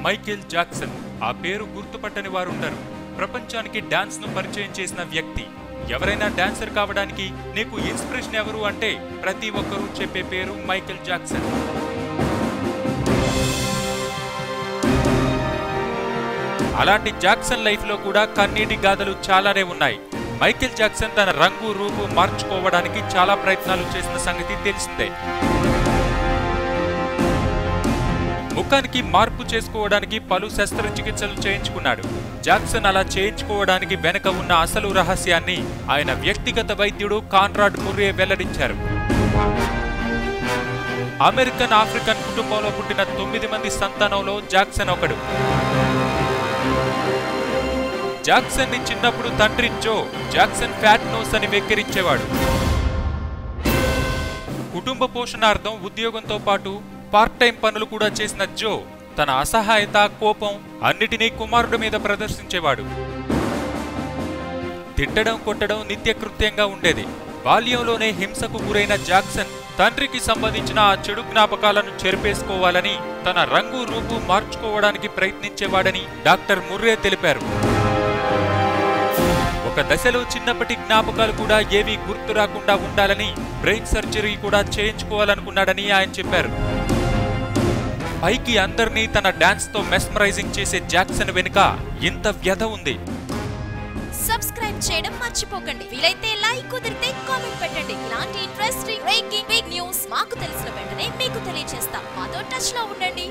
Michael Jackson. ఆ పేరు గుర్తుపట్టని వారుంటారు. ప్రపంచానికి డాన్స్ ను పరిచయం చేసిన వ్యక్తి. ఎవరైనా డాన్సర్ కావడానికి నీకు ఇన్స్పిరేషన్ ఎవరు అంటే ప్రతి ఒక్కరూ చెప్పే పేరు మైకేల్ జాక్సన్. అలాంటి జాక్సన్ లైఫ్ లో కూడా కన్నీటి గాథలు చాలానే ఉన్నాయి. మైకేల్ జాక్సన్ తన రంగు రూపు మార్చుకోవడానికి చాలా ప్రయత్నాలు చేసిన సంగతి తెలిసిందే. ముఖానికి మార్పు చేసుకోవడానికి పలు శస్త్రచికిత్సలు చేయించుకున్నాడు. జాక్సన్ అలా చేయించుకోవడానికి వెనక ఉన్న అసలు రహస్యాన్ని ఆయన వ్యక్తిగత వైద్యుడు కాన్రాడ్ ముర్రే వెల్లడించారు. అమెరికన్ ఆఫ్రికన్ కుటుంబంలో పుట్టిన 9 మంది సంతానంలో జాక్సన్ ఒకడు. జాక్సన్ ని చిన్నప్పుడు తండ్రి జో జాక్సన్ ఫ్యాట్ నోస్ అని వెక్కిరించేవాడు. కుటుంబ పోషణార్థం ఉద్యోగంతో పాటు పార్ట్ టైం పనులు కూడా చేసిన జో తన అసహాయత, కోపం అన్నిటినీ కుమారుడి మీద ప్రదర్శించేవాడు. తిట్టడం, కొట్టడం నిత్యకృత్యంగా ఉండేది. బాల్యంలోనే హింసకు గురైన జాక్సన్ తండ్రికి సంబంధించిన ఆ చెడు జ్ఞాపకాలను చెరిపేసుకోవాలని తన రంగు రూపు మార్చుకోవడానికి ప్రయత్నించేవాడని డాక్టర్ ముర్రే తెలిపారు. ఒక దశలో చిన్నప్పటి జ్ఞాపకాలు కూడా ఏవీ గుర్తు రాకుండా ఉండాలని బ్రెయిన్ సర్జరీ కూడా చేయించుకోవాలనుకున్నాడని ఆయన చెప్పారు. పైకి అందరినీ తన డాన్స్ తో మెస్మరైజింగ్ చేసే జాక్సన్ వెనుక ఇంత వ్యధ ఉంది. సబ్స్క్రైబ్ చేయడం మర్చిపోకండి. వీలైతే లైక్, కుదిరితే కామెంట్ పెట్టండి. ఇలాంటి ఇంట్రెస్టింగ్ బ్రేకింగ్ బిగ్ న్యూస్ మాకు తెలిసిన వెంటనే మీకు తెలియజేస్తాం. మాతో టచ్ లో ఉండండి.